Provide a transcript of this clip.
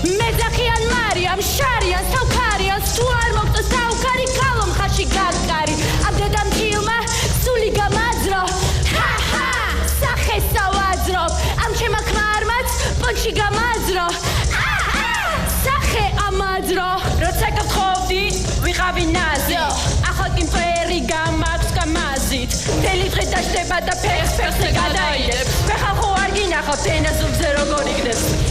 მეძახიან მარიამ შარიან საუქარიან თუ არ მოგწონს საუქარი ქალო მხარში გაგკარი ამ დედამჩილმა სული გამაძრო ჰა სახე სავაძრო ამ ჩემა ქმარმაც პონჩი გამაძრო სახე ამაძრო როცა გთხოვდი ვიყავი ნაზი ახლა კი მწერი გამაქვს გამაზით მთელი დღე დაждდება და ფეხს გადაიდებს ფეხა ხო არ გინახავთ ენას უგზე როგორ იქნებს